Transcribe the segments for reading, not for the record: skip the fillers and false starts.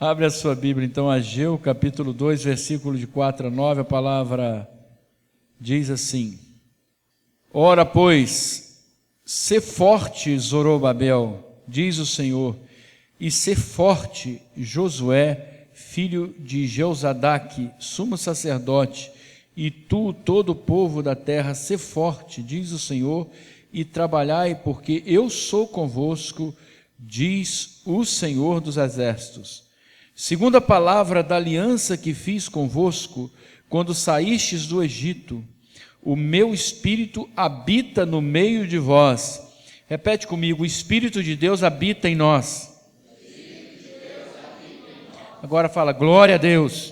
Abre a sua Bíblia, então, Ageu, capítulo 2, versículo de 4 a 9, a palavra diz assim: Ora, pois, sê forte, Zorobabel, diz o Senhor, e sê forte, Josué, filho de Jeozadaque, sumo sacerdote, e tu, todo o povo da terra, sê forte, diz o Senhor, e trabalhai, porque eu sou convosco, diz o Senhor dos exércitos. Segundo a palavra da aliança que fiz convosco, quando saístes do Egito, o meu Espírito habita no meio de vós. Repete comigo: o Espírito de Deus habita em nós. Agora fala: glória a Deus.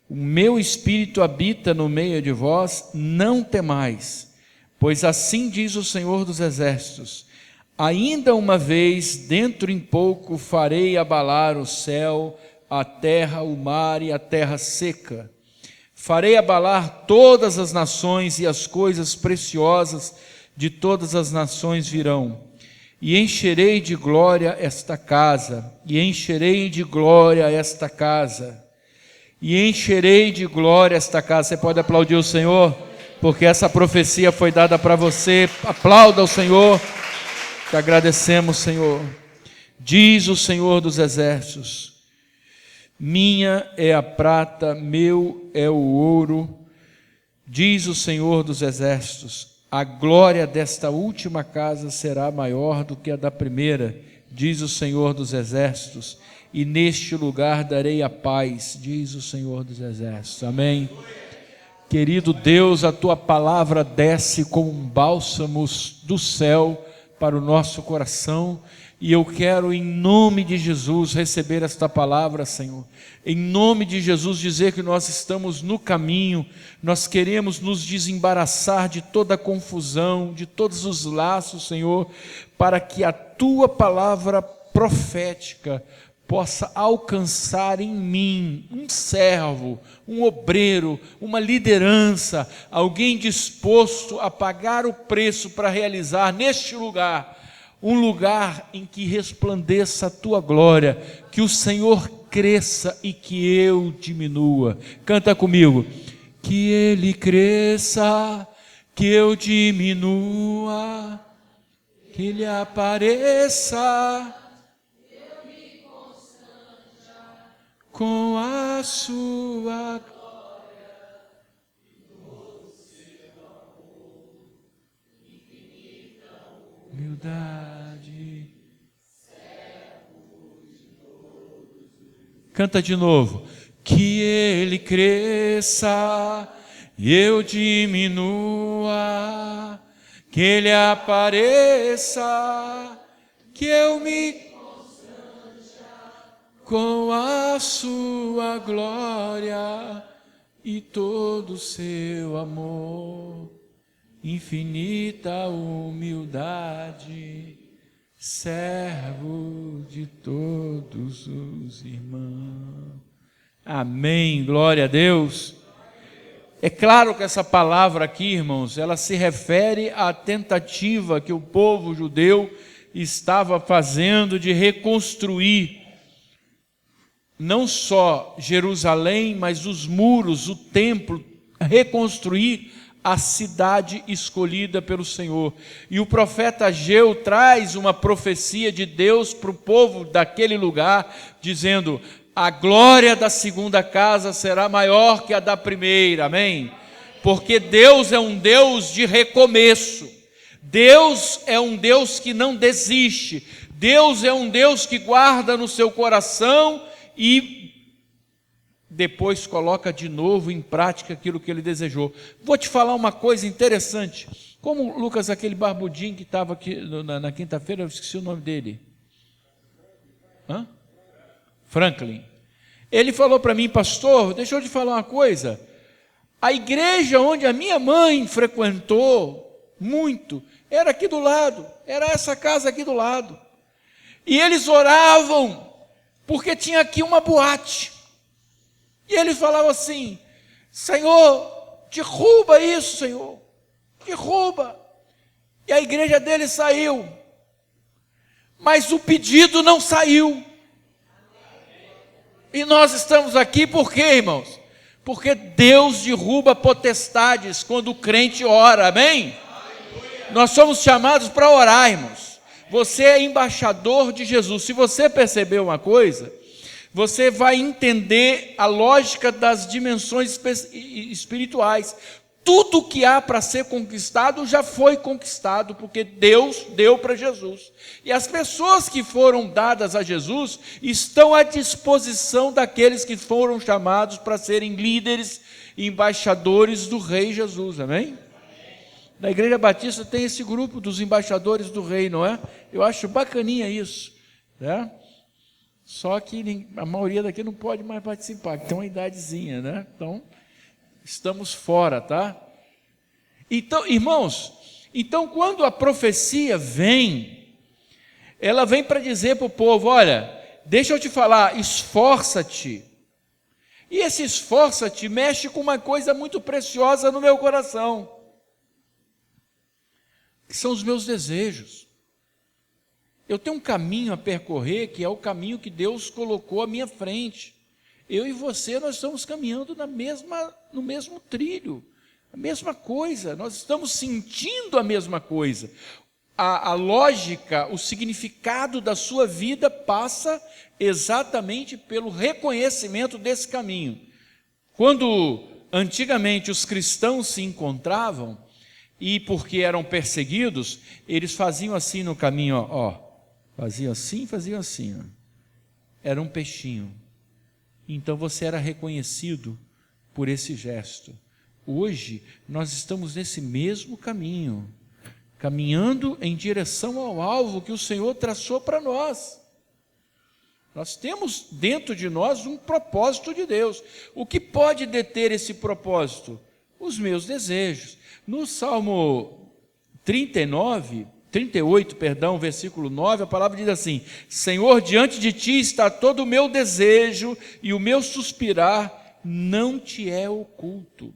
O meu Espírito habita no meio de vós, não temais, pois assim diz o Senhor dos exércitos: ainda uma vez, dentro em pouco, farei abalar o céu, a terra, o mar e a terra seca. Farei abalar todas as nações, e as coisas preciosas de todas as nações virão. E encherei de glória esta casa, e encherei de glória esta casa, e encherei de glória esta casa. Você pode aplaudir o Senhor, porque essa profecia foi dada para você. Aplauda o Senhor. Te agradecemos, Senhor. Diz o Senhor dos exércitos: minha é a prata, meu é o ouro. Diz o Senhor dos exércitos: a glória desta última casa será maior do que a da primeira, diz o Senhor dos exércitos, e neste lugar darei a paz, diz o Senhor dos exércitos. Amém. Querido Deus, a tua palavra desce como um bálsamo do céu para o nosso coração, e eu quero, em nome de Jesus, receber esta palavra, Senhor. Em nome de Jesus, dizer que nós estamos no caminho, nós queremos nos desembaraçar de toda a confusão, de todos os laços, Senhor, para que a tua palavra profética possa alcançar em mim um servo, um obreiro, uma liderança, alguém disposto a pagar o preço para realizar neste lugar, um lugar em que resplandeça a tua glória, que o Senhor cresça e que eu diminua. Canta comigo: que Ele cresça, que eu diminua, que Ele apareça com a sua glória e todo o seu amor, infinita humildade. Canta de novo: que Ele cresça e eu diminua, que Ele apareça, que eu me com a sua glória e todo o seu amor, infinita humildade, servo de todos os irmãos. Amém, glória a Deus. É claro que essa palavra aqui, irmãos, ela se refere à tentativa que o povo judeu estava fazendo de reconstruir não só Jerusalém, mas os muros, o templo, reconstruir a cidade escolhida pelo Senhor. E o profeta Ageu traz uma profecia de Deus para o povo daquele lugar, dizendo: a glória da segunda casa será maior que a da primeira. Amém? Porque Deus é um Deus de recomeço. Deus é um Deus que não desiste. Deus é um Deus que guarda no seu coração e depois coloca de novo em prática aquilo que ele desejou. Vou te falar uma coisa interessante. Como Lucas, aquele barbudinho que estava aqui na quinta-feira, eu esqueci o nome dele. Franklin. Ele falou para mim: pastor, deixa eu te falar uma coisa. A igreja onde a minha mãe frequentou muito era aqui do lado, era essa casa aqui do lado. E eles oravam porque tinha aqui uma boate, e ele falava assim: Senhor, derruba isso, Senhor, derruba. E a igreja dele saiu, mas o pedido não saiu. E nós estamos aqui por quê, irmãos? Porque Deus derruba potestades quando o crente ora, amém? Nós somos chamados para orar, irmãos. Você é embaixador de Jesus. Se você perceber uma coisa, você vai entender a lógica das dimensões espirituais. Tudo que há para ser conquistado já foi conquistado, porque Deus deu para Jesus. E as pessoas que foram dadas a Jesus estão à disposição daqueles que foram chamados para serem líderes e embaixadores do Rei Jesus, amém? Na Igreja Batista tem esse grupo dos embaixadores do Rei, não é? Eu acho bacaninha isso, né? Só que a maioria daqui não pode mais participar, que tem uma idadezinha, né? Então, estamos fora, tá? Então, irmãos, quando a profecia vem, ela vem para dizer para o povo, olha, deixa eu te falar, esforça-te. E esse esforça-te mexe com uma coisa muito preciosa no meu coração, que são os meus desejos. Eu tenho um caminho a percorrer, que é o caminho que Deus colocou à minha frente. Eu e você, nós estamos caminhando no mesmo trilho, a mesma coisa, nós estamos sentindo a mesma coisa. A lógica, o significado da sua vida passa exatamente pelo reconhecimento desse caminho. Quando antigamente os cristãos se encontravam, e porque eram perseguidos, eles faziam assim no caminho, ó, faziam assim, ó. Era um peixinho. Então você era reconhecido por esse gesto. Hoje nós estamos nesse mesmo caminho, caminhando em direção ao alvo que o Senhor traçou para nós. Nós temos dentro de nós um propósito de Deus. O que pode deter esse propósito? Os meus desejos. No Salmo 38, versículo 9, a palavra diz assim: Senhor, diante de ti está todo o meu desejo e o meu suspirar não te é oculto.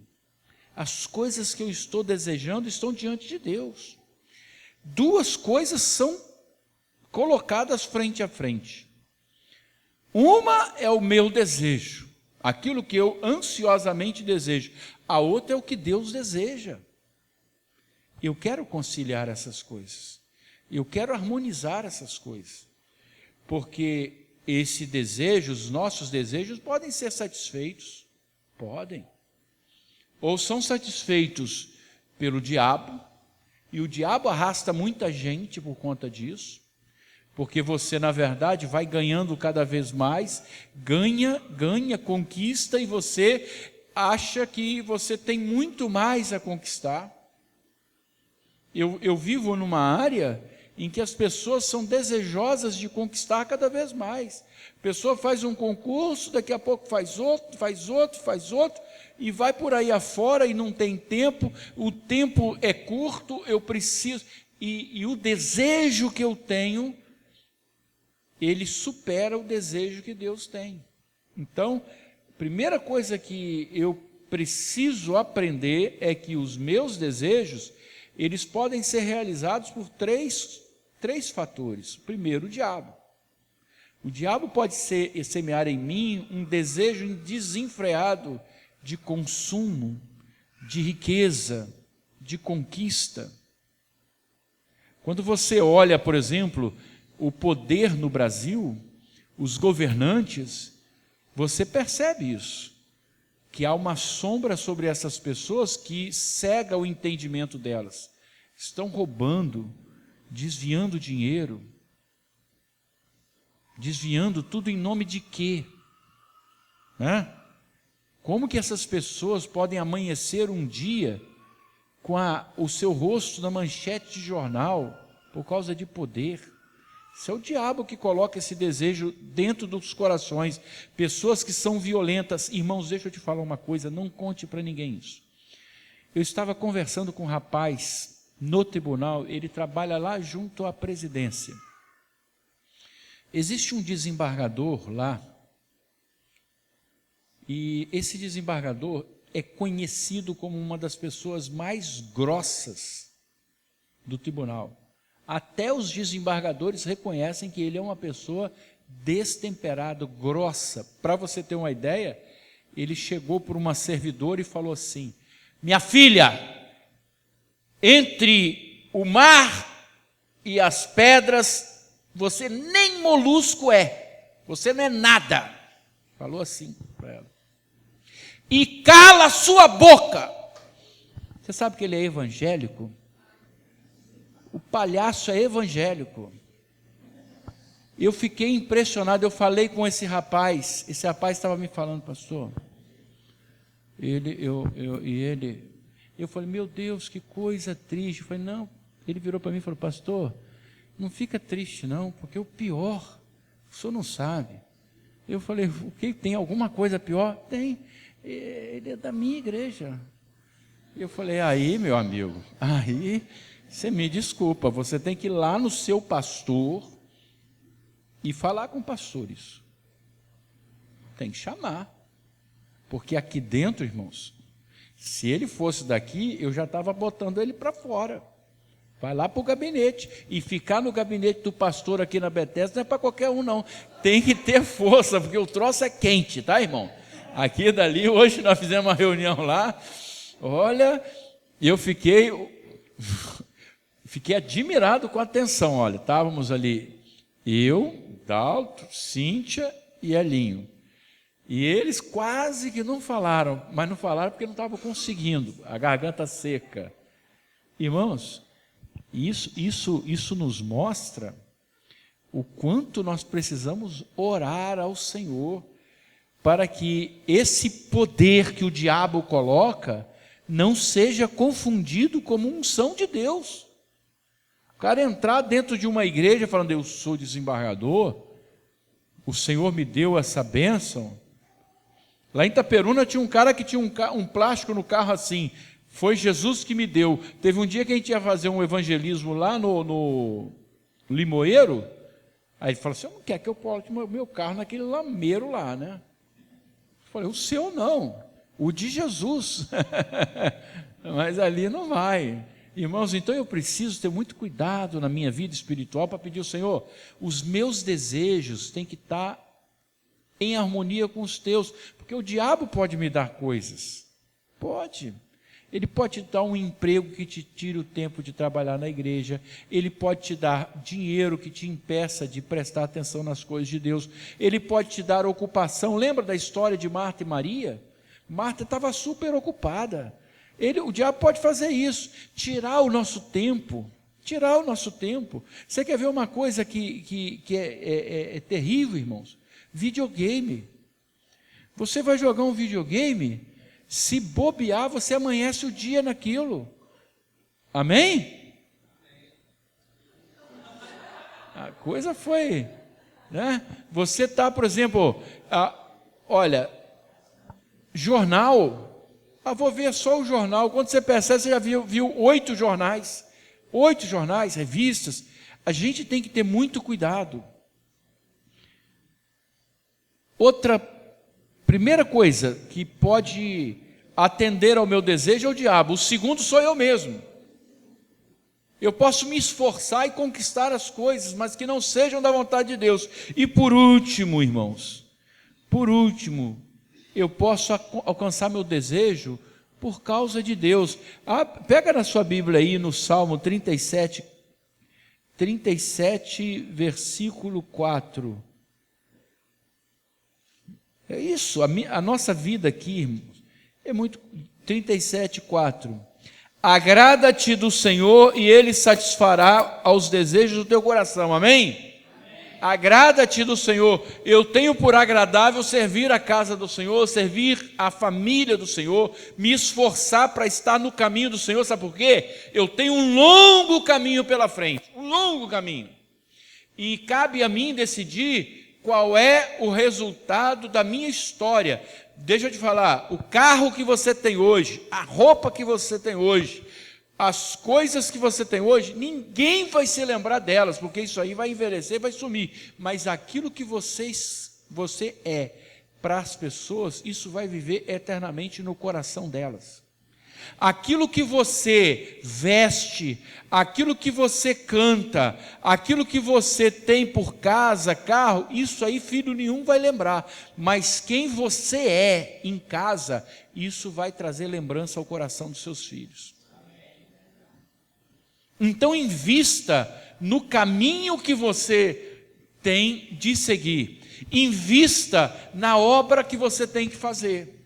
As coisas que eu estou desejando estão diante de Deus. Duas coisas são colocadas frente a frente. Uma é o meu desejo, aquilo que eu ansiosamente desejo. A outra é o que Deus deseja. Eu quero conciliar essas coisas. Eu quero harmonizar essas coisas. Porque esse desejo, os nossos desejos podem ser satisfeitos. Podem. Ou são satisfeitos pelo diabo, e o diabo arrasta muita gente por conta disso, porque você, na verdade, vai ganhando cada vez mais, ganha, conquista, e você acha que você tem muito mais a conquistar. Eu vivo numa área em que as pessoas são desejosas de conquistar cada vez mais. A pessoa faz um concurso, daqui a pouco faz outro, e vai por aí afora e não tem tempo, o tempo é curto, eu preciso, e o desejo que eu tenho, ele supera o desejo que Deus tem. Então, a primeira coisa que eu preciso aprender é que os meus desejos, eles podem ser realizados por três fatores. Primeiro, o diabo. O diabo pode semear em mim um desejo desenfreado de consumo, de riqueza, de conquista. Quando você olha, por exemplo, o poder no Brasil, os governantes, você percebe isso, que há uma sombra sobre essas pessoas que cega o entendimento delas. Estão roubando, desviando dinheiro, desviando tudo em nome de quê? Né? Como que essas pessoas podem amanhecer um dia com o seu rosto na manchete de jornal por causa de poder? Isso é o diabo que coloca esse desejo dentro dos corações. Pessoas que são violentas. Irmãos, deixa eu te falar uma coisa, não conte para ninguém isso. Eu estava conversando com um rapaz no tribunal, ele trabalha lá junto à presidência. Existe um desembargador lá, e esse desembargador é conhecido como uma das pessoas mais grossas do tribunal. Até os desembargadores reconhecem que ele é uma pessoa destemperado, grossa. Para você ter uma ideia, ele chegou por uma servidora e falou assim: minha filha, entre o mar e as pedras, você nem molusco é, você não é nada. Falou assim para ela. E cala a sua boca. Você sabe que ele é evangélico? O palhaço é evangélico. Eu fiquei impressionado, eu falei com esse rapaz estava me falando, pastor, eu falei, meu Deus, que coisa triste. Eu falei, não, ele virou para mim e falou, pastor, não fica triste não, porque o pior, o senhor não sabe. Eu falei, o que, tem alguma coisa pior? Tem, ele é da minha igreja. Eu falei, aí meu amigo, aí você me desculpa, você tem que ir lá no seu pastor e falar com o pastor isso. Tem que chamar. Porque aqui dentro, irmãos, se ele fosse daqui, eu já estava botando ele para fora. Vai lá para o gabinete. E ficar no gabinete do pastor aqui na Bethesda não é para qualquer um, não. Tem que ter força, porque o troço é quente, tá, irmão? Aqui e dali, hoje nós fizemos uma reunião lá. Olha, eu fiquei admirado com a atenção. Olha, estávamos ali, eu, Dalto, Cíntia e Elinho. E eles quase que não falaram, mas não falaram porque não estavam conseguindo, a garganta seca. Irmãos, isso nos mostra o quanto nós precisamos orar ao Senhor para que esse poder que o diabo coloca não seja confundido como unção de Deus. O cara entrar dentro de uma igreja falando, eu sou desembargador, o Senhor me deu essa bênção. Lá em Itaperuna tinha um cara que tinha um plástico no carro assim, foi Jesus que me deu. Teve um dia que a gente ia fazer um evangelismo lá no Limoeiro, aí ele falou assim, não quer que eu coloque meu carro naquele lameiro lá, né? Eu falei, o seu não, o de Jesus. Mas ali não vai. Irmãos, então eu preciso ter muito cuidado na minha vida espiritual para pedir ao Senhor, os meus desejos têm que estar em harmonia com os teus, porque o diabo pode me dar coisas, pode, ele pode te dar um emprego que te tire o tempo de trabalhar na igreja, ele pode te dar dinheiro que te impeça de prestar atenção nas coisas de Deus, ele pode te dar ocupação. Lembra da história de Marta e Maria? Marta estava super ocupada. O diabo pode fazer isso, tirar o nosso tempo. Você quer ver uma coisa que é terrível, irmãos? Videogame. Você vai jogar um videogame, se bobear, você amanhece o dia naquilo. Amém? A coisa foi, né? Você está, por exemplo, olha, jornal. Vou ver só o jornal. Quando você percebe, você já viu 8 jornais, revistas. A gente tem que ter muito cuidado. Primeira coisa que pode atender ao meu desejo é o diabo. O segundo sou eu mesmo. Eu posso me esforçar e conquistar as coisas, mas que não sejam da vontade de Deus. E por último, irmãos, eu posso alcançar meu desejo por causa de Deus. Pega na sua Bíblia aí no Salmo 37, versículo 4. É isso, a nossa vida aqui, irmãos, é muito... 37, 4. Agrada-te do Senhor e Ele satisfará aos desejos do teu coração. Amém? Agrada-te do Senhor. Eu tenho por agradável servir a casa do Senhor, servir a família do Senhor, me esforçar para estar no caminho do Senhor. Sabe por quê? Eu tenho um longo caminho pela frente, um longo caminho. E cabe a mim decidir qual é o resultado da minha história. Deixa eu te falar, o carro que você tem hoje, a roupa que você tem hoje, as coisas que você tem hoje, ninguém vai se lembrar delas, porque isso aí vai envelhecer, vai sumir. Mas aquilo que você é para as pessoas, isso vai viver eternamente no coração delas. Aquilo que você veste, aquilo que você canta, aquilo que você tem por casa, carro, isso aí filho nenhum vai lembrar. Mas quem você é em casa, isso vai trazer lembrança ao coração dos seus filhos. Então invista no caminho que você tem de seguir. Invista na obra que você tem que fazer.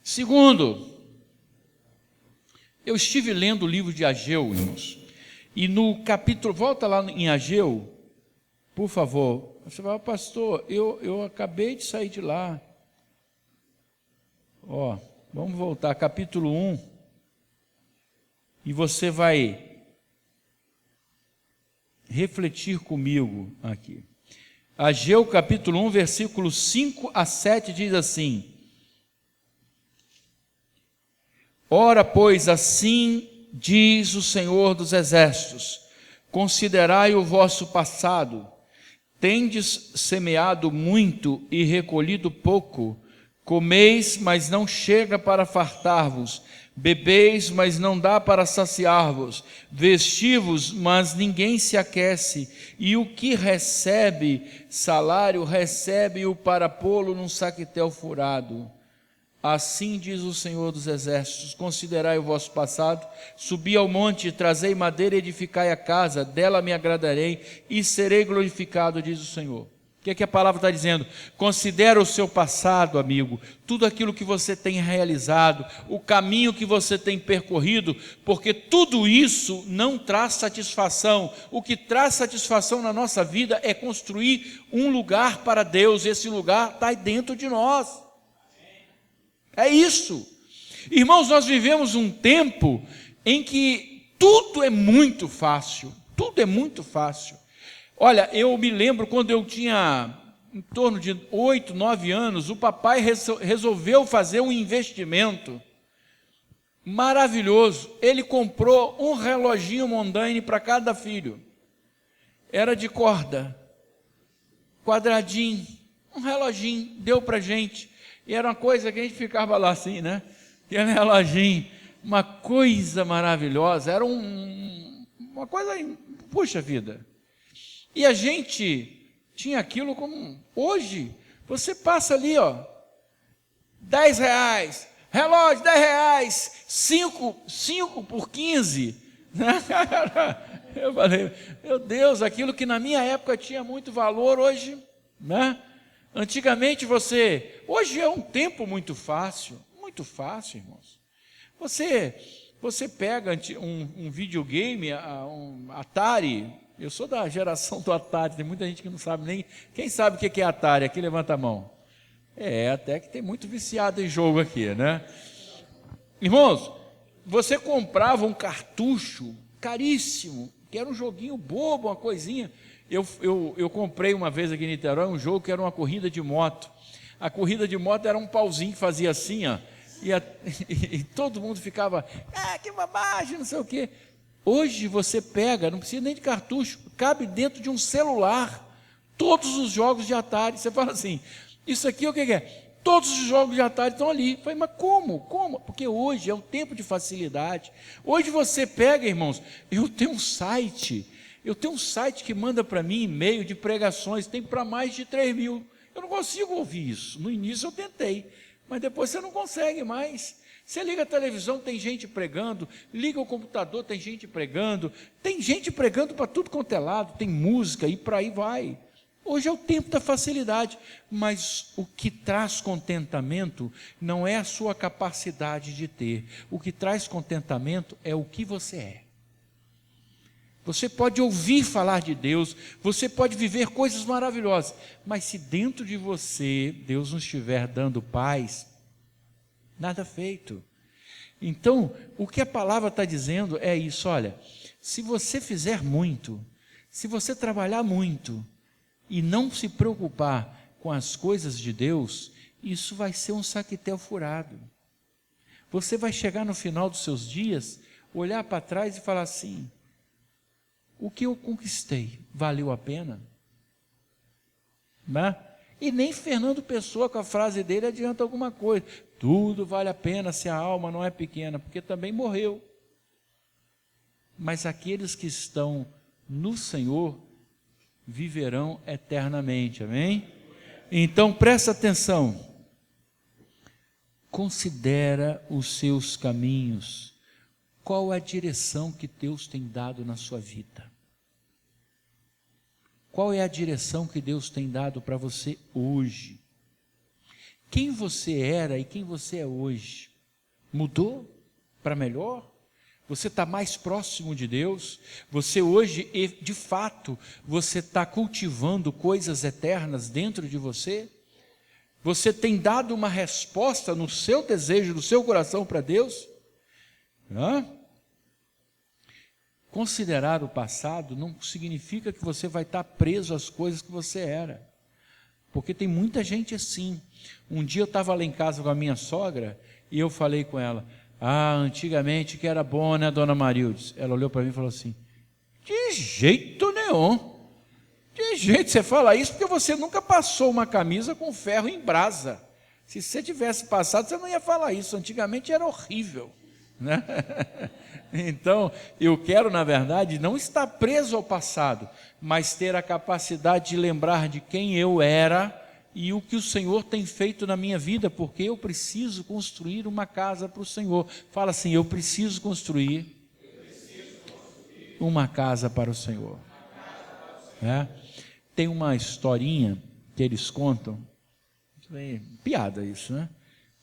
Segundo, eu estive lendo o livro de Ageu, irmãos, e no capítulo, volta lá em Ageu, por favor. Você fala, pastor, eu acabei de sair de lá. Vamos voltar, capítulo 1, e você vai refletir comigo aqui. Ageu capítulo 1, versículos 5 a 7 diz assim: Ora, pois, assim diz o Senhor dos Exércitos: considerai o vosso passado, tendes semeado muito e recolhido pouco, comeis, mas não chega para fartar-vos, bebeis, mas não dá para saciar-vos, vestivos, mas ninguém se aquece, e o que recebe salário, recebe-o para pô-lo num saquetel furado. Assim diz o Senhor dos Exércitos: considerai o vosso passado, subi ao monte, trazei madeira e edificai a casa, dela me agradarei e serei glorificado, diz o Senhor. O que a palavra está dizendo? Considera o seu passado, amigo, tudo aquilo que você tem realizado, o caminho que você tem percorrido, porque tudo isso não traz satisfação. O que traz satisfação na nossa vida é construir um lugar para Deus, e esse lugar está dentro de nós. É isso. Irmãos, nós vivemos um tempo em que tudo é muito fácil, tudo é muito fácil. Olha, eu me lembro quando eu tinha em torno de 8, 9 anos, o papai resolveu fazer um investimento maravilhoso. Ele comprou um reloginho Mondaine para cada filho. Era de corda, quadradinho, um reloginho, deu para a gente. E era uma coisa que a gente ficava lá assim, né? Tinha um reloginho, uma coisa maravilhosa, era uma coisa, puxa vida. E a gente tinha aquilo como, hoje, você passa ali, R$10, relógio, R$10, 5 por 15, né? Eu falei, meu Deus, aquilo que na minha época tinha muito valor, hoje, né? Antigamente hoje é um tempo muito fácil, irmãos. Você pega um videogame, um Atari. Eu sou da geração do Atari, tem muita gente que não sabe nem. Quem sabe o que é Atari? Aqui levanta a mão. Até que tem muito viciado em jogo aqui, né? Irmãos, você comprava um cartucho caríssimo, que era um joguinho bobo, uma coisinha. Eu comprei uma vez aqui em Niterói um jogo que era uma corrida de moto. A corrida de moto era um pauzinho que fazia assim, e todo mundo ficava, que bobagem, não sei o quê. Hoje você pega, não precisa nem de cartucho, cabe dentro de um celular, todos os jogos de Atari. Você fala assim, isso aqui o que é? Todos os jogos de Atari estão ali. Eu falei, mas como? Porque hoje é um tempo de facilidade. Hoje você pega, irmãos, eu tenho um site que manda para mim e-mail de pregações, tem para mais de 3 mil. Eu não consigo ouvir isso. No início eu tentei, mas depois você não consegue mais. Você liga a televisão, tem gente pregando, liga o computador, tem gente pregando para tudo quanto é lado, tem música e por aí vai. Hoje é o tempo da facilidade, mas o que traz contentamento não é a sua capacidade de ter. O que traz contentamento é o que você é. Você pode ouvir falar de Deus, você pode viver coisas maravilhosas, mas se dentro de você Deus não estiver dando paz, nada feito. Então, o que a palavra está dizendo é isso, olha, se você fizer muito, se você trabalhar muito, e não se preocupar com as coisas de Deus, isso vai ser um saquetel furado. Você vai chegar no final dos seus dias, olhar para trás e falar assim, o que eu conquistei, valeu a pena? Né? E nem Fernando Pessoa, com a frase dele, adianta alguma coisa. Tudo vale a pena se a alma não é pequena, porque também morreu. Mas aqueles que estão no Senhor viverão eternamente, amém? Então presta atenção, considera os seus caminhos, qual a direção que Deus tem dado na sua vida? Qual é a direção que Deus tem dado para você hoje? Quem você era e quem você é hoje? Mudou para melhor? Você está mais próximo de Deus? Você hoje, de fato, você está cultivando coisas eternas dentro de você? Você tem dado uma resposta no seu desejo, no seu coração para Deus? Considerar o passado não significa que você vai estar preso às coisas que você era. Porque tem muita gente assim. Um dia eu estava lá em casa com a minha sogra e eu falei com ela: antigamente que era bom, né, dona Marildes? Ela olhou para mim e falou assim: de jeito nenhum. De jeito, você fala isso porque você nunca passou uma camisa com ferro em brasa. Se você tivesse passado, você não ia falar isso. Antigamente era horrível, né? Então, eu quero, na verdade, não estar preso ao passado, mas ter a capacidade de lembrar de quem eu era e o que o Senhor tem feito na minha vida, porque eu preciso construir uma casa para o Senhor. Fala assim: eu preciso construir uma casa para o Senhor. Tem uma historinha que eles contam, piada isso, né?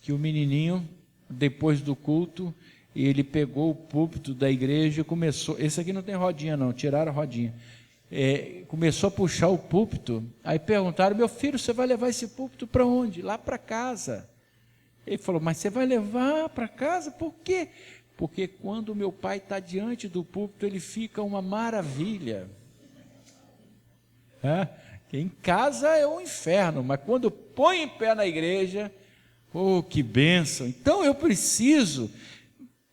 Que o menininho, depois do culto, ele pegou o púlpito da igreja e começou, esse aqui não tem rodinha não, tiraram a rodinha, começou a puxar o púlpito. Aí perguntaram: meu filho, você vai levar esse púlpito para onde? Lá para casa. Ele falou: mas você vai levar para casa? Por quê? Porque quando meu pai está diante do púlpito, ele fica uma maravilha. Em casa é um inferno, mas quando põe em pé na igreja, que bênção. Então eu preciso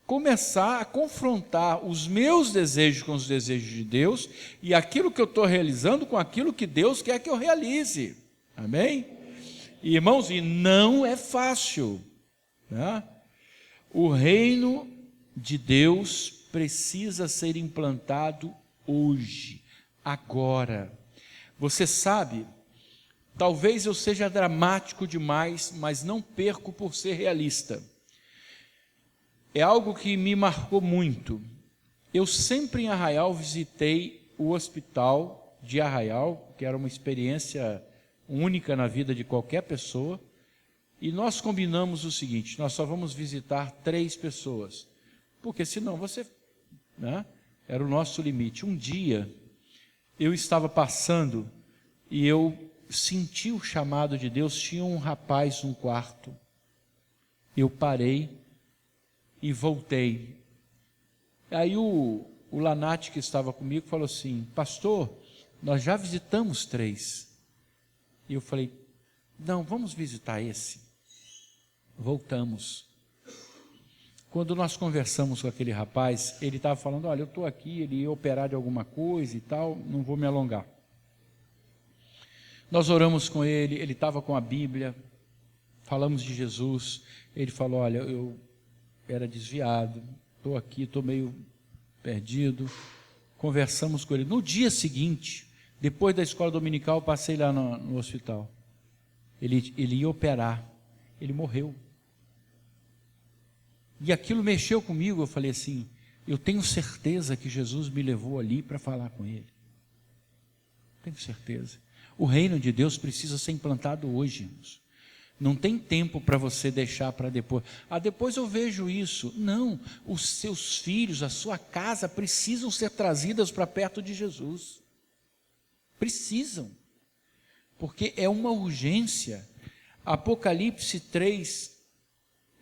começar a confrontar os meus desejos com os desejos de Deus e aquilo que eu estou realizando com aquilo que Deus quer que eu realize, amém? E, irmãos, e não é fácil, né? O reino de Deus precisa ser implantado hoje, agora. Você sabe, talvez eu seja dramático demais, mas não perco por ser realista. É algo que me marcou muito. Eu sempre em Arraial visitei o hospital de Arraial, que era uma experiência única na vida de qualquer pessoa, e nós combinamos o seguinte: nós só vamos visitar 3 pessoas, porque senão você, né, era o nosso limite. Um dia eu estava passando e eu senti o chamado de Deus. Tinha um rapaz no quarto. Eu parei e voltei. Aí o Lanati, que estava comigo, falou assim: pastor, nós já visitamos 3. E eu falei: não, vamos visitar esse. Voltamos. Quando nós conversamos com aquele rapaz, ele estava falando: olha, eu estou aqui, ele ia operar de alguma coisa e tal, não vou me alongar. Nós oramos com ele, ele estava com a Bíblia, falamos de Jesus. Ele falou: olha, eu era desviado, estou aqui, estou meio perdido. Conversamos com ele. No dia seguinte, depois da escola dominical, passei lá no hospital. Ele ia operar, ele morreu. E aquilo mexeu comigo. Eu falei assim: eu tenho certeza que Jesus me levou ali para falar com ele. Tenho certeza. O reino de Deus precisa ser implantado hoje, irmãos. Não tem tempo para você deixar para depois. Depois eu vejo isso. Não, os seus filhos, a sua casa precisam ser trazidas para perto de Jesus. Precisam. Porque é uma urgência. Apocalipse 3,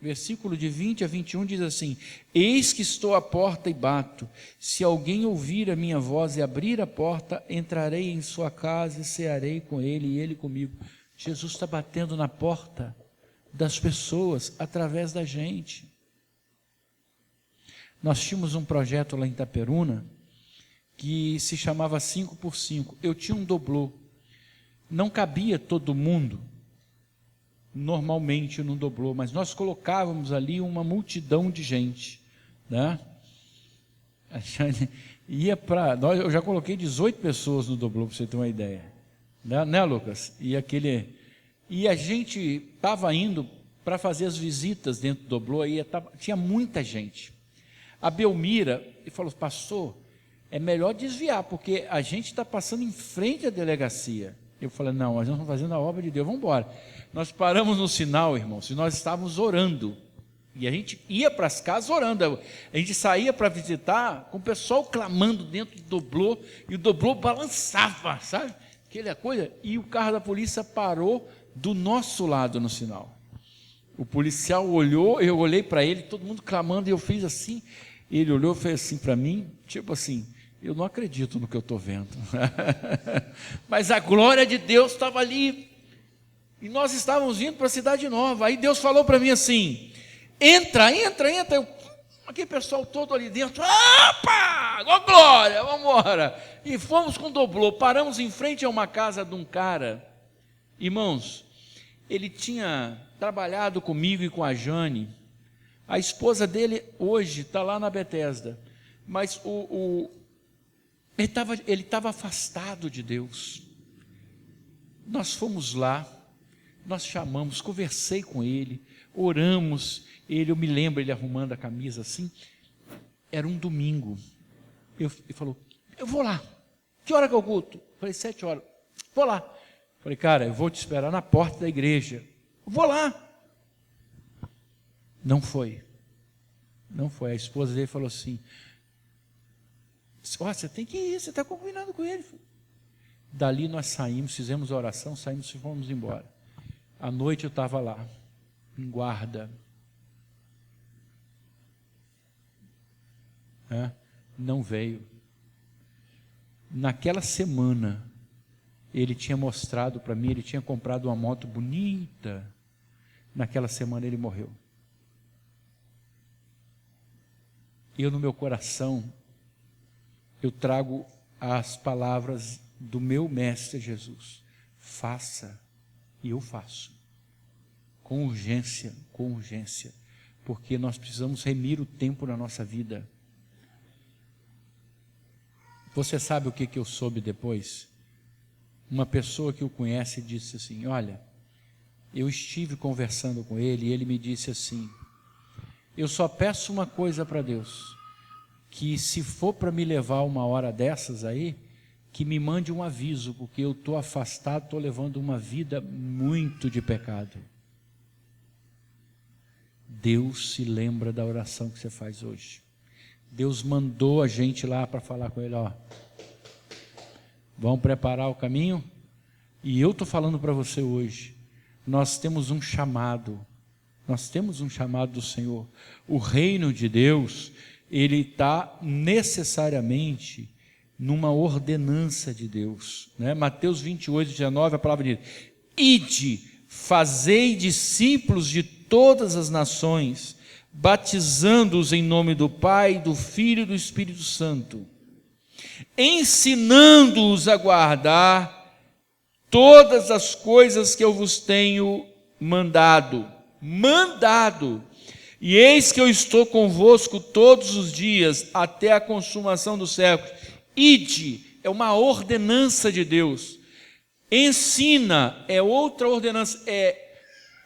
versículo de 20 a 21 diz assim: eis que estou à porta e bato. Se alguém ouvir a minha voz e abrir a porta, entrarei em sua casa e cearei com ele e ele comigo. Jesus está batendo na porta das pessoas através da gente. Nós tínhamos um projeto lá em Itaperuna que se chamava 5x5. Eu tinha um doblô. Não cabia todo mundo. normalmente não dobrou, mas nós colocávamos ali uma multidão de gente, né? A Jane ia para... Eu já coloquei 18 pessoas no doblô, para você ter uma ideia. Né, Lucas? E a gente estava indo para fazer as visitas dentro do doblô, aí tinha muita gente. A Belmira falou: pastor, é melhor desviar, porque a gente está passando em frente à delegacia. Eu falei: não, nós estamos fazendo a obra de Deus, vamos embora. Nós paramos no sinal, irmãos, e nós estávamos orando. E a gente ia para as casas orando. A gente saía para visitar com o pessoal clamando dentro do doblô, e o doblô balançava, sabe? Aquela coisa. E o carro da polícia parou do nosso lado no sinal. O policial olhou, eu olhei para ele, todo mundo clamando, e eu fiz assim. Ele olhou e fez assim para mim, tipo assim: eu não acredito no que eu estou vendo. Mas a glória de Deus estava ali. E nós estávamos indo para a Cidade Nova. Aí Deus falou para mim assim: entra. Aquele pessoal todo ali dentro. Opa! Ó glória, vamos embora. E fomos com o doblô. Paramos em frente a uma casa de um cara. Irmãos, ele tinha trabalhado comigo e com a Jane. A esposa dele hoje está lá na Betesda. Mas ele estava afastado de Deus. Nós fomos lá. Nós chamamos, conversei com ele, oramos. Eu me lembro ele arrumando a camisa assim. Era um domingo. Ele falou: eu vou lá. Que hora que é o culto? Eu falei: 7 horas. Vou lá. Eu falei: cara, eu vou te esperar na porta da igreja. Eu vou lá. Não foi. A esposa dele falou assim: você tem que ir, você está combinando com ele. Dali nós saímos, fizemos a oração, saímos e fomos embora. À noite eu estava lá, em guarda. Não veio. Naquela semana, ele tinha mostrado para mim, ele tinha comprado uma moto bonita. Naquela semana ele morreu. Eu, no meu coração, eu trago as palavras do meu mestre Jesus: faça. E eu faço, com urgência, porque nós precisamos remir o tempo na nossa vida. Você sabe o que eu soube depois? Uma pessoa que o conhece disse assim: olha, eu estive conversando com ele e ele me disse assim: eu só peço uma coisa para Deus, que se for para me levar uma hora dessas aí, que me mande um aviso, porque eu estou afastado, estou levando uma vida muito de pecado. Deus se lembra da oração que você faz hoje. Deus mandou a gente lá para falar com ele: ó, vamos preparar o caminho. E eu estou falando para você hoje, nós temos um chamado do Senhor. O reino de Deus, ele está necessariamente numa ordenança de Deus, né? Mateus 28:19, a palavra diz: ide, fazei discípulos de todas as nações, batizando-os em nome do Pai, do Filho e do Espírito Santo, ensinando-os a guardar todas as coisas que eu vos tenho mandado. E eis que eu estou convosco todos os dias, até a consumação dos séculos. Ide é uma ordenança de Deus. Ensina é outra ordenança, é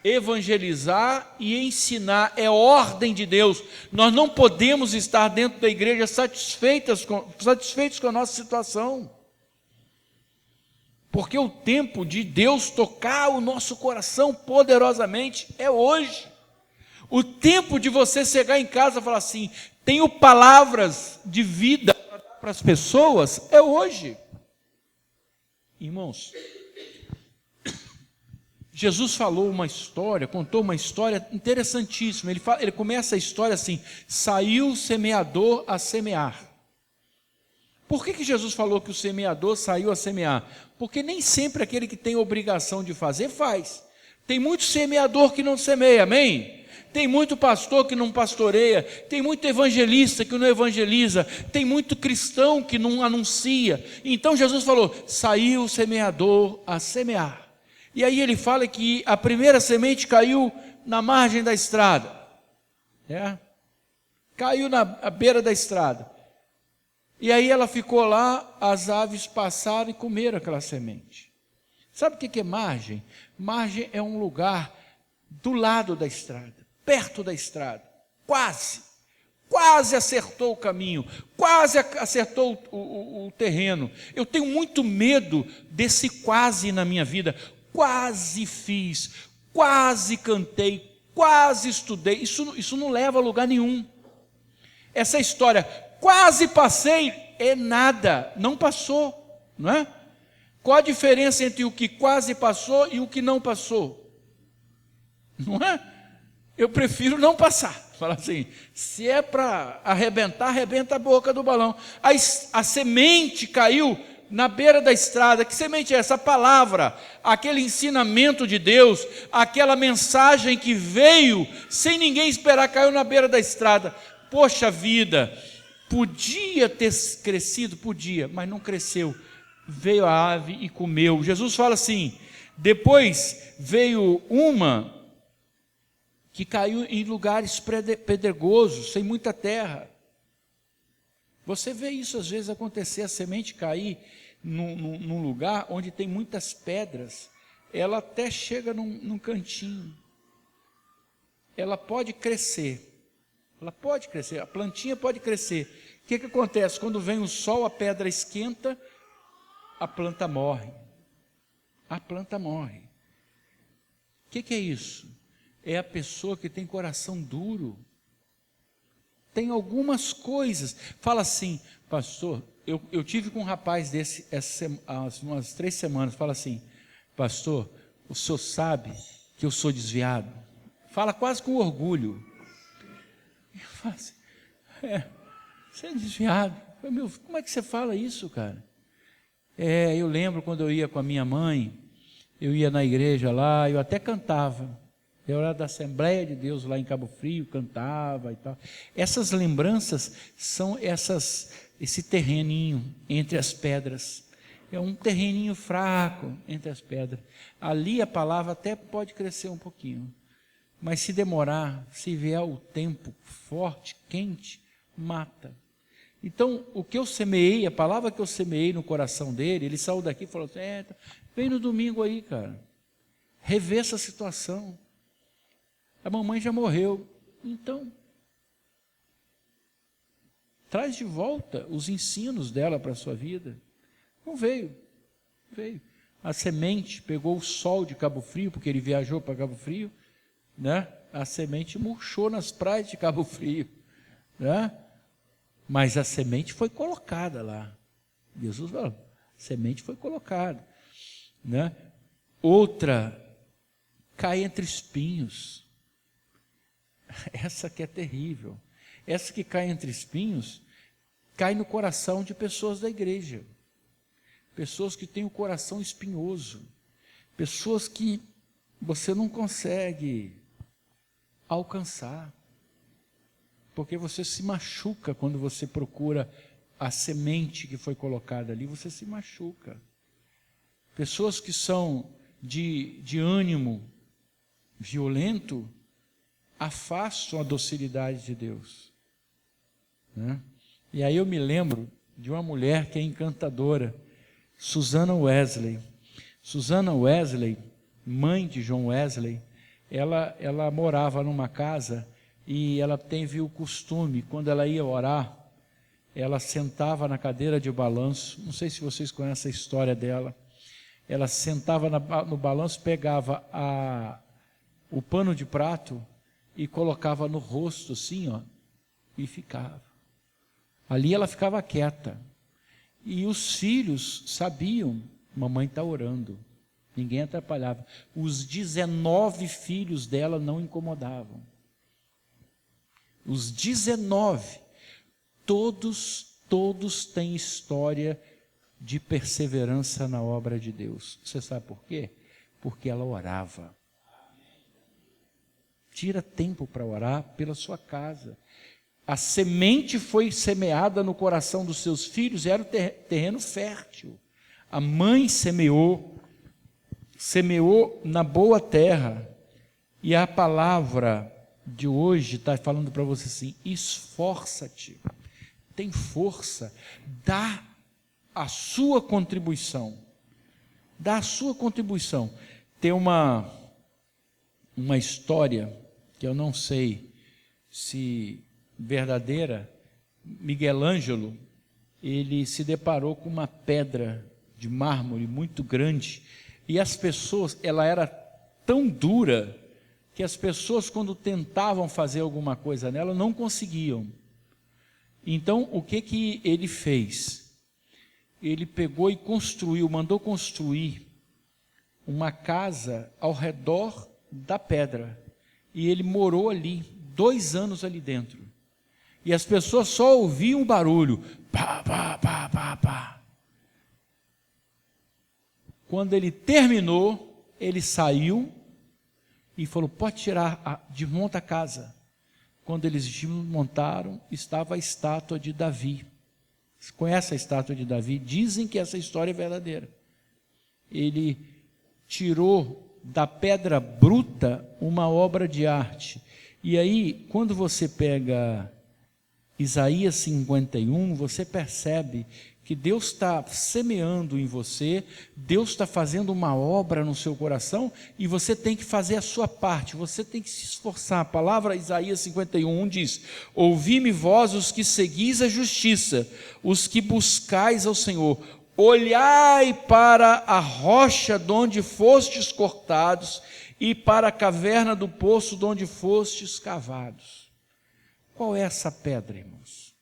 evangelizar e ensinar, é ordem de Deus. Nós não podemos estar dentro da igreja satisfeitos com a nossa situação, porque o tempo de Deus tocar o nosso coração poderosamente é hoje. O tempo de você chegar em casa e falar assim: tenho palavras de vida para as pessoas, é hoje. Irmãos, Jesus falou uma história, contou uma história interessantíssima. Ele começa a história assim: saiu o semeador a semear. Por que Jesus falou que o semeador saiu a semear? Porque nem sempre aquele que tem obrigação de fazer, faz. Tem muito semeador que não semeia, amém? Tem muito pastor que não pastoreia, tem muito evangelista que não evangeliza, tem muito cristão que não anuncia. Então Jesus falou: saiu o semeador a semear. E aí ele fala que a primeira semente caiu na margem da estrada. Caiu na beira da estrada. E aí ela ficou lá, as aves passaram e comeram aquela semente. Sabe o que é margem? Margem é um lugar do lado da estrada, perto da estrada, quase acertou o caminho, quase acertou o terreno. Eu tenho muito medo desse quase na minha vida. Quase fiz, quase cantei, quase estudei. Isso não leva a lugar nenhum. Essa história, quase passei, é nada, não passou, não é? Qual a diferença entre o que quase passou e o que não passou? Não é? Eu prefiro não passar. Fala assim, se é para arrebentar, arrebenta a boca do balão. A semente caiu na beira da estrada. Que semente é essa? A palavra, aquele ensinamento de Deus, aquela mensagem que veio sem ninguém esperar, caiu na beira da estrada. Poxa vida, podia ter crescido, podia, mas não cresceu. Veio a ave e comeu. Jesus fala assim, depois veio uma que caiu em lugares pedregosos, sem muita terra. Você vê isso às vezes acontecer, a semente cair num lugar onde tem muitas pedras, ela até chega num cantinho. Ela pode crescer, a plantinha pode crescer. O que acontece? Quando vem o sol, a pedra esquenta, a planta morre. A planta morre. O que é isso? É a pessoa que tem coração duro. Tem algumas coisas. Fala assim, pastor, eu tive com um rapaz desse há umas 3 semanas. Fala assim, pastor, o senhor sabe que eu sou desviado? Fala quase com orgulho. Eu falo assim, você é desviado. Eu, meu, como é que você fala isso, cara? Eu lembro quando eu ia com a minha mãe, eu ia na igreja lá, eu até cantava. Eu era da Assembleia de Deus lá em Cabo Frio, cantava e tal. Essas lembranças são esse terreninho entre as pedras. É um terreninho fraco entre as pedras. Ali a palavra até pode crescer um pouquinho. Mas se demorar, se vier o tempo forte, quente, mata. Então, o que eu semeei, a palavra que eu semeei no coração dele, ele saiu daqui e falou assim, vem no domingo aí, cara. Revê essa situação. A mamãe já morreu. Então, traz de volta os ensinos dela para a sua vida. Não veio. A semente pegou o sol de Cabo Frio, porque ele viajou para Cabo Frio, né? A semente murchou nas praias de Cabo Frio, né? Mas a semente foi colocada lá. Jesus falou, a semente foi colocada, né? Outra cai entre espinhos. Essa que é terrível. Essa que cai entre espinhos, cai no coração de pessoas da igreja. Pessoas que têm o coração espinhoso. Pessoas que você não consegue alcançar. Porque você se machuca quando você procura a semente que foi colocada ali, você se machuca. Pessoas que são de ânimo violento, afastam a docilidade de Deus, né? E aí eu me lembro de uma mulher que é encantadora, Susana Wesley. Susana Wesley, mãe de John Wesley, ela morava numa casa e ela teve o costume, quando ela ia orar, ela sentava na cadeira de balanço. Não sei se vocês conhecem a história dela. Ela sentava no balanço, pegava o pano de prato e colocava no rosto assim, ó, e ficava. Ali ela ficava quieta. E os filhos sabiam, mamãe está orando. Ninguém atrapalhava. Os 19 filhos dela não incomodavam. Os 19, todos têm história de perseverança na obra de Deus. Você sabe por quê? Porque ela orava. Tira tempo para orar pela sua casa. A semente foi semeada no coração dos seus filhos, era o terreno fértil. A mãe semeou, semeou na boa terra, e a palavra de hoje está falando para você assim: esforça-te, tem força, dá a sua contribuição, dá a sua contribuição. Tem uma história, que eu não sei se verdadeira. Miguel Ângelo, ele se deparou com uma pedra de mármore muito grande, e as pessoas, ela era tão dura, que as pessoas, quando tentavam fazer alguma coisa nela, não conseguiam. Então, o que ele fez? Ele pegou e mandou construir uma casa ao redor da pedra, e ele morou ali, 2 anos ali dentro, e as pessoas só ouviam o barulho, pá, pá, pá, pá, pá. Quando ele terminou, ele saiu e falou: pode tirar, desmonta a casa. Quando eles desmontaram, estava a estátua de Davi. Você conhece a estátua de Davi? Dizem que essa história é verdadeira. Ele tirou da pedra bruta uma obra de arte. E aí, quando você pega Isaías 51, você percebe que Deus está semeando em você, Deus está fazendo uma obra no seu coração, e você tem que fazer a sua parte, você tem que se esforçar. A palavra Isaías 51 diz: ouvi-me vós os que seguis a justiça, os que buscais ao Senhor, olhai para a rocha de onde fostes cortados, e para a caverna do poço de onde fostes cavados. Qual é essa pedra, irmãos?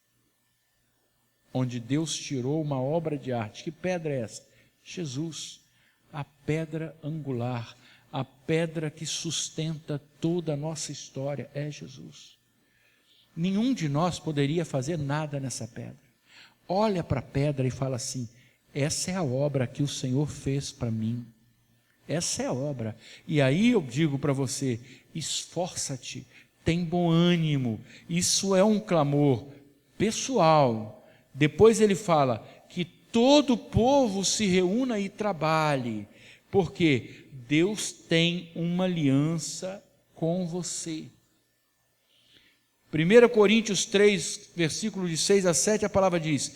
Onde Deus tirou uma obra de arte. Que pedra é essa? Jesus, a pedra angular, a pedra que sustenta toda a nossa história, é Jesus. Nenhum de nós poderia fazer nada nessa pedra. Olha para a pedra e fala assim: essa é a obra que o Senhor fez para mim, essa é a obra. E aí eu digo para você: esforça-te, tem bom ânimo. Isso é um clamor pessoal. Depois ele fala que todo o povo se reúna e trabalhe, porque Deus tem uma aliança com você. 1 Coríntios 3, versículo de 6 a 7, a palavra diz: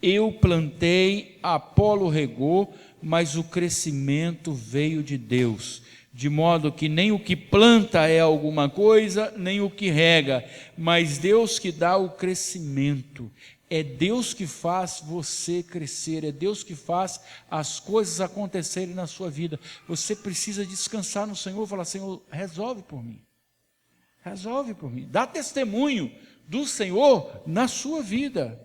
eu plantei, Apolo regou, mas o crescimento veio de Deus, de modo que nem o que planta é alguma coisa, nem o que rega, mas Deus que dá o crescimento. É Deus que faz você crescer, é Deus que faz as coisas acontecerem na sua vida. Você precisa descansar no Senhor e falar: Senhor, resolve por mim, dá testemunho do Senhor na sua vida.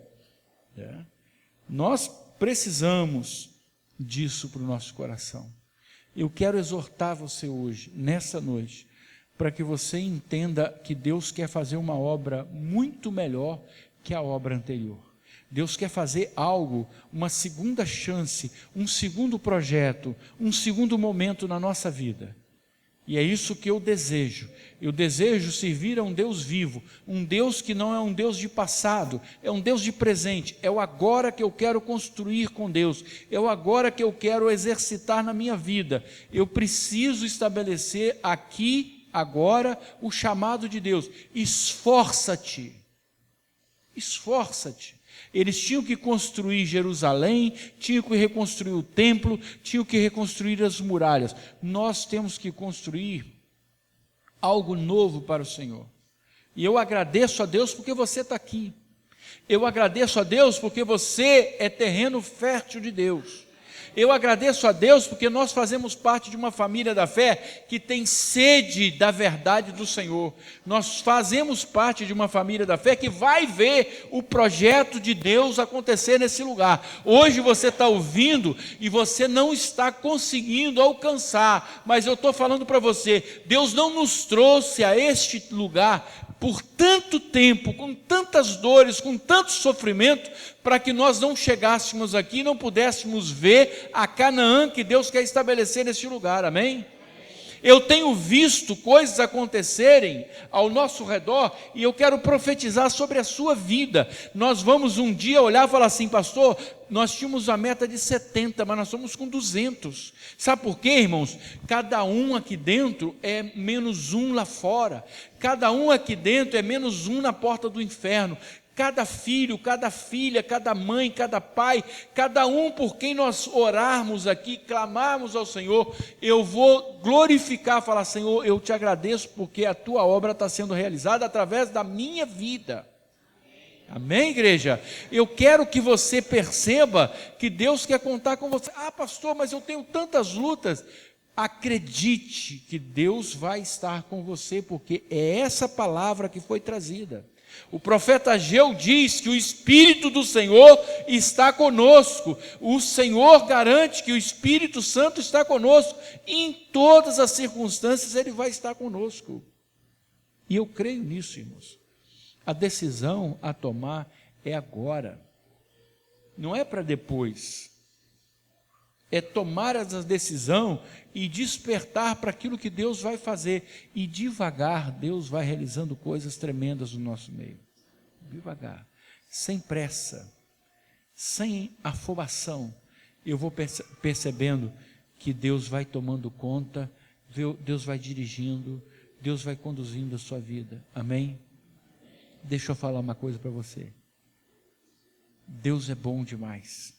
Nós precisamos disso para o nosso coração. Eu quero exortar você hoje, nessa noite, para que você entenda que Deus quer fazer uma obra muito melhor que a obra anterior. Deus quer fazer algo, uma segunda chance, um segundo projeto, um segundo momento na nossa vida. E é isso que eu desejo. Eu desejo servir a um Deus vivo, um Deus que não é um Deus de passado, é um Deus de presente. É o agora que eu quero construir com Deus, é o agora que eu quero exercitar na minha vida. Eu preciso estabelecer aqui, agora, o chamado de Deus. Esforça-te, esforça-te. Eles tinham que construir Jerusalém, tinham que reconstruir o templo, tinham que reconstruir as muralhas. Nós temos que construir algo novo para o Senhor. E eu agradeço a Deus porque você está aqui. Eu agradeço a Deus porque você é terreno fértil de Deus. Eu agradeço a Deus porque nós fazemos parte de uma família da fé que tem sede da verdade do Senhor. Nós fazemos parte de uma família da fé que vai ver o projeto de Deus acontecer nesse lugar. Hoje você está ouvindo e você não está conseguindo alcançar, mas eu estou falando para você, Deus não nos trouxe a este lugar por tanto tempo, com tantas dores, com tanto sofrimento, para que nós não chegássemos aqui e não pudéssemos ver a Canaã que Deus quer estabelecer neste lugar, amém? Eu tenho visto coisas acontecerem ao nosso redor e eu quero profetizar sobre a sua vida. Nós vamos um dia olhar e falar assim: pastor, nós tínhamos a meta de 70, mas nós estamos com 200. Sabe por quê, irmãos? Cada um aqui dentro é menos um lá fora. Cada um aqui dentro é menos um na porta do inferno. Cada filho, cada filha, cada mãe, cada pai, cada um por quem nós orarmos aqui, clamarmos ao Senhor, eu vou glorificar, falar: Senhor, eu te agradeço porque a tua obra está sendo realizada através da minha vida. Amém, igreja? Eu quero que você perceba que Deus quer contar com você. Ah, pastor, mas eu tenho tantas lutas. Acredite que Deus vai estar com você, porque é essa palavra que foi trazida. O profeta Ageu diz que o Espírito do Senhor está conosco. O Senhor garante que o Espírito Santo está conosco. E em todas as circunstâncias Ele vai estar conosco. E eu creio nisso, irmãos. A decisão a tomar é agora. Não é para depois. É tomar essa decisão e despertar para aquilo que Deus vai fazer. E devagar, Deus vai realizando coisas tremendas no nosso meio. Devagar, sem pressa, sem afobação. Eu vou percebendo que Deus vai tomando conta, Deus vai dirigindo, Deus vai conduzindo a sua vida. Amém? Deixa eu falar uma coisa para você. Deus é bom demais.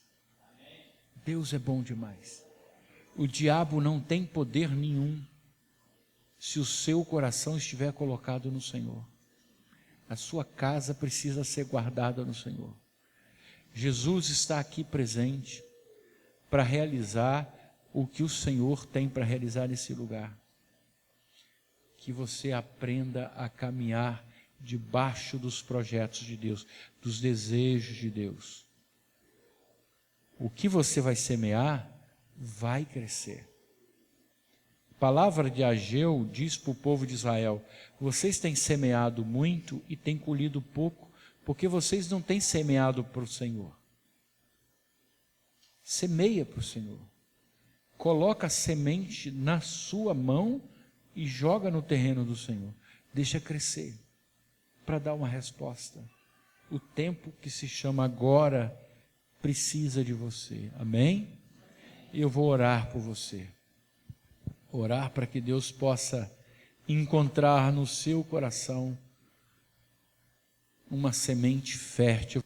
Deus é bom demais. O diabo não tem poder nenhum se o seu coração estiver colocado no Senhor. A sua casa precisa ser guardada no Senhor. Jesus está aqui presente para realizar o que o Senhor tem para realizar nesse lugar. Que você aprenda a caminhar debaixo dos projetos de Deus, dos desejos de Deus. O que você vai semear, vai crescer. A palavra de Ageu diz para o povo de Israel: vocês têm semeado muito e têm colhido pouco, porque vocês não têm semeado para o Senhor. Semeia para o Senhor. Coloca a semente na sua mão e joga no terreno do Senhor. Deixa crescer, para dar uma resposta. O tempo que se chama agora precisa de você. Amém? Eu vou orar por você. Orar para que Deus possa encontrar no seu coração uma semente fértil.